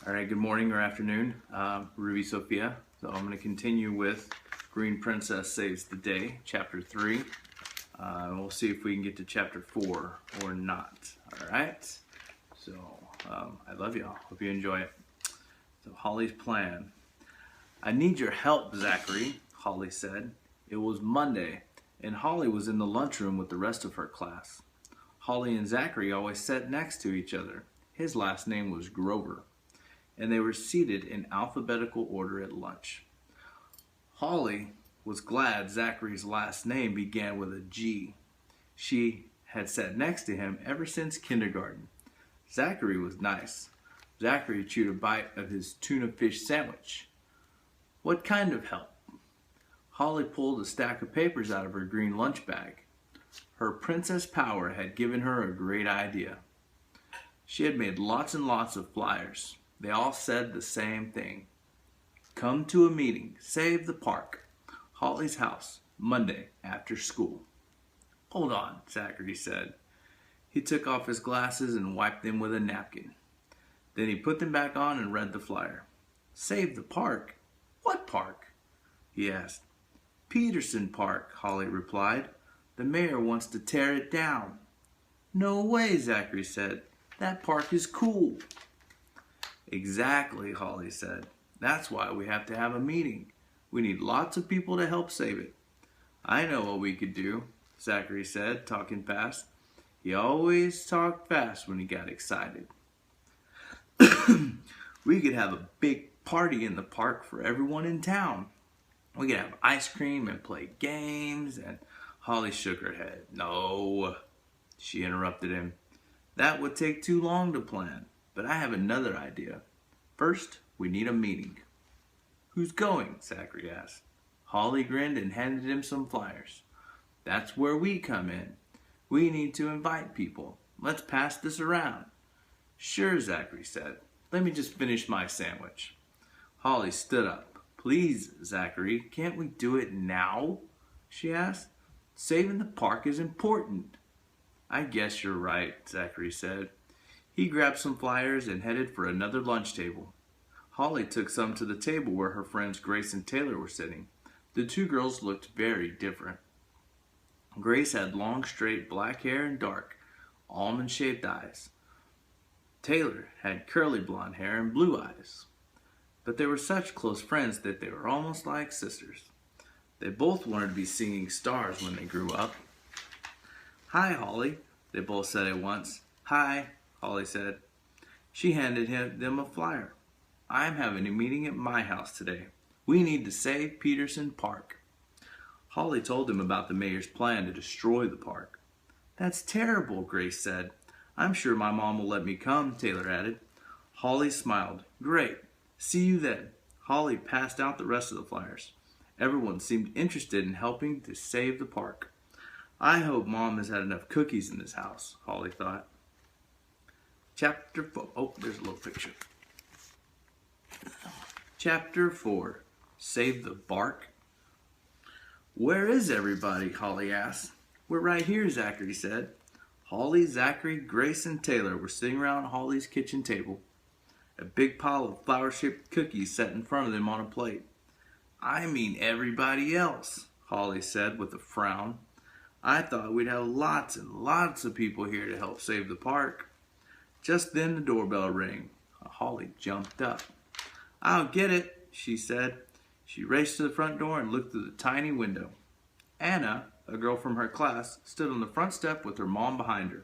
All right, good morning or afternoon, Ruby Sophia. So I'm going to continue with Green Princess Saves the Day, Chapter 3. We'll see if we can get to Chapter 4 or not. All right? So I love y'all. Hope you enjoy it. So Holly's plan. I need your help, Zachary, Holly said. It was Monday, and Holly was in the lunchroom with the rest of her class. Holly and Zachary always sat next to each other. His last name was Grover, and they were seated in alphabetical order at lunch. Holly was glad Zachary's last name began with a G. She had sat next to him ever since kindergarten. Zachary was nice. Zachary chewed a bite of his tuna fish sandwich. What kind of help? Holly pulled a stack of papers out of her green lunch bag. Her princess power had given her a great idea. She had made lots and lots of flyers. They all said the same thing. Come to a meeting. Save the park. Holly's house. Monday after school. Hold on, Zachary said. He took off his glasses and wiped them with a napkin. Then he put them back on and read the flyer. Save the park? What park? He asked. Peterson Park, Holly replied. The mayor wants to tear it down. No way, Zachary said. That park is cool. Exactly, Holly said. That's why we have to have a meeting. We need lots of people to help save it. I know what we could do, Zachary said, talking fast. He always talked fast when he got excited. We could have a big party in the park for everyone in town. We could have ice cream and play games, and Holly shook her head. No, she interrupted him. That would take too long to plan, but I have another idea. First, we need a meeting. Who's going? Zachary asked. Holly grinned and handed him some flyers. That's where we come in. We need to invite people. Let's pass this around. Sure, Zachary said. Let me just finish my sandwich. Holly stood up. Please, Zachary, can't we do it now? She asked. Saving the park is important. I guess you're right, Zachary said. He grabbed some flyers and headed for another lunch table. Holly took some to the table where her friends Grace and Taylor were sitting. The two girls looked very different. Grace had long, straight black hair and dark, almond-shaped eyes. Taylor had curly blonde hair and blue eyes. But they were such close friends that they were almost like sisters. They both wanted to be singing stars when they grew up. Hi, Holly, they both said at once. Hi, Holly said. She handed them a flyer. I'm having a meeting at my house today. We need to save Peterson Park. Holly told them about the mayor's plan to destroy the park. That's terrible, Grace said. I'm sure my mom will let me come, Taylor added. Holly smiled. Great. See you then. Holly passed out the rest of the flyers. Everyone seemed interested in helping to save the park. I hope Mom has had enough cookies in this house, Holly thought. Chapter 4. Oh, there's a little picture. Chapter 4. Save the Bark. Where is everybody? Holly asked. We're right here, Zachary said. Holly, Zachary, Grace, and Taylor were sitting around Holly's kitchen table. A big pile of flower-shaped cookies sat in front of them on a plate. I mean everybody else, Holly said with a frown. I thought we'd have lots and lots of people here to help save the park. Just then the doorbell rang. Holly jumped up. I'll get it, she said. She raced to the front door and looked through the tiny window. Anna, a girl from her class, stood on the front step with her mom behind her.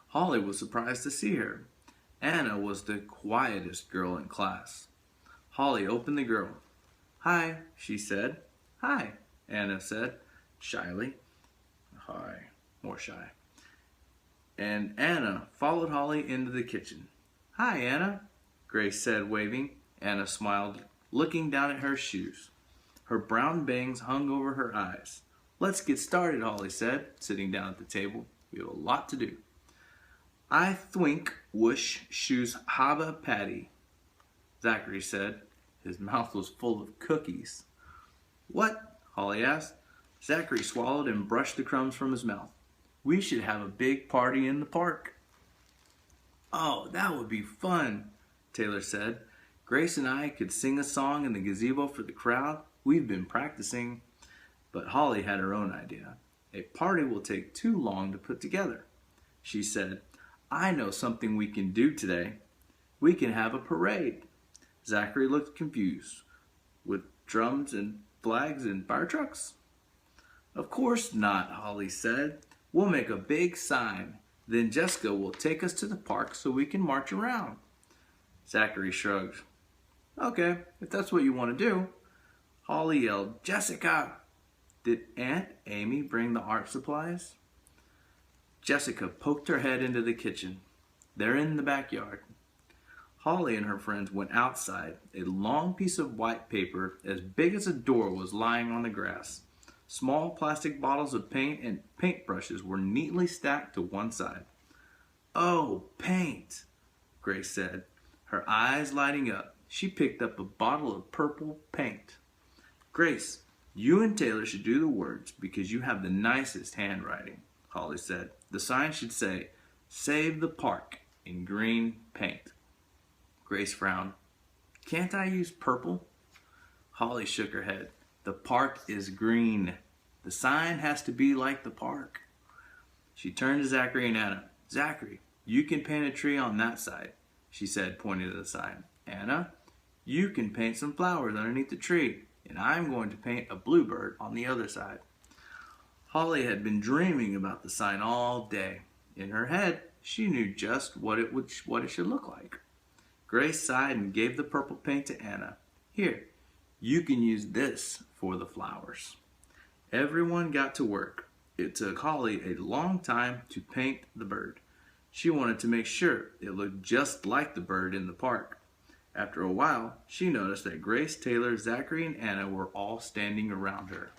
Holly was surprised to see her. Anna was the quietest girl in class. Holly opened the door. Hi, she said. Hi, Anna said, shyly. Hi, more shy. And Anna followed Holly into the kitchen. Hi, Anna, Grace said, waving. Anna smiled, looking down at her shoes. Her brown bangs hung over her eyes. Let's get started, Holly said, sitting down at the table. We have a lot to do. I think wush shoes haba patty, Zachary said. His mouth was full of cookies. What? Holly asked. Zachary swallowed and brushed the crumbs from his mouth. We should have a big party in the park. Oh, that would be fun. Taylor said. Grace and I could sing a song in the gazebo for the crowd. We've been practicing. But Holly had her own idea. A party will take too long to put together. She said, I know something we can do today. We can have a parade. Zachary looked confused. With drums and flags and fire trucks? Of course not, Holly said. We'll make a big sign. Then Jessica will take us to the park so we can march around. Zachary shrugged. Okay, if that's what you want to do. Holly yelled, Jessica! Did Aunt Amy bring the art supplies? Jessica poked her head into the kitchen. They're in the backyard. Holly and her friends went outside. A long piece of white paper as big as a door was lying on the grass. Small plastic bottles of paint and paintbrushes were neatly stacked to one side. Oh, paint, Grace said, her eyes lighting up. She picked up a bottle of purple paint. Grace, you and Taylor should do the words because you have the nicest handwriting, Holly said. The sign should say, Save the Park in green paint. Grace frowned. Can't I use purple? Holly shook her head. The park is green. The sign has to be like the park. She turned to Zachary and Anna. Zachary, you can paint a tree on that side, she said, pointing to the sign. Anna, you can paint some flowers underneath the tree, and I'm going to paint a bluebird on the other side. Holly had been dreaming about the sign all day. In her head, she knew just what it should look like. Grace sighed and gave the purple paint to Anna. Here, you can use this for the flowers. Everyone got to work. It took Holly a long time to paint the bird. She wanted to make sure it looked just like the bird in the park. After a while, she noticed that Grace, Taylor, Zachary, and Anna were all standing around her.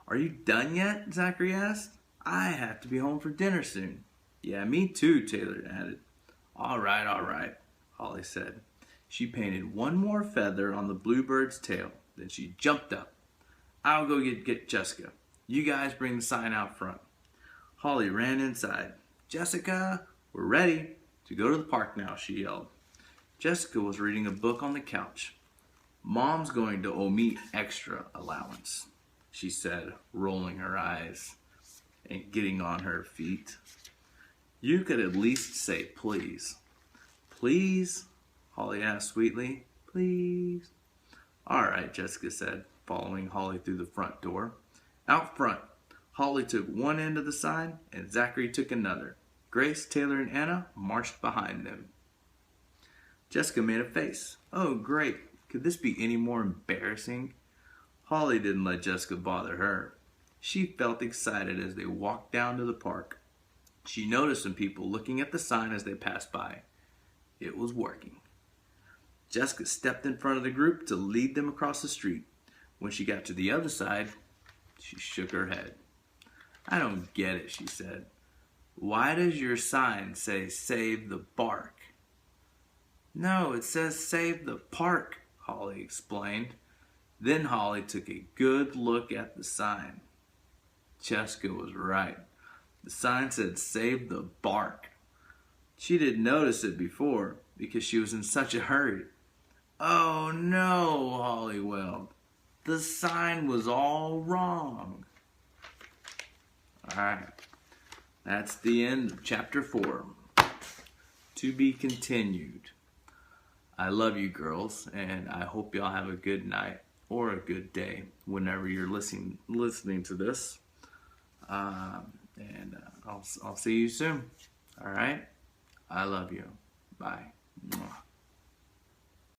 Are you done yet? Zachary asked. I have to be home for dinner soon. Yeah, me too, Taylor added. All right, Holly said. She painted one more feather on the bluebird's tail. Then she jumped up. I'll go get Jessica. You guys bring the sign out front. Holly ran inside. Jessica, we're ready to go to the park now, she yelled. Jessica was reading a book on the couch. Mom's going to owe me extra allowance, she said, rolling her eyes and getting on her feet. You could at least say please. Please? Holly asked sweetly. Please? All right, Jessica said, following Holly through the front door. Out front, Holly took one end of the sign and Zachary took another. Grace, Taylor, and Anna marched behind them. Jessica made a face. Oh, great. Could this be any more embarrassing? Holly didn't let Jessica bother her. She felt excited as they walked down to the park. She noticed some people looking at the sign as they passed by. It was working. Jessica stepped in front of the group to lead them across the street. When she got to the other side, she shook her head. I don't get it, she said. Why does your sign say Save the Bark? No, it says Save the Park, Holly explained. Then Holly took a good look at the sign. Jessica was right. The sign said Save the Bark. She didn't notice it before because she was in such a hurry. Oh no, Holly wailed. The sign was all wrong. Alright, that's the end of chapter 4. To be continued. I love you girls, and I hope y'all have a good night or a good day whenever you're listening to this. I'll see you soon. All right? I love you. Bye. Mwah.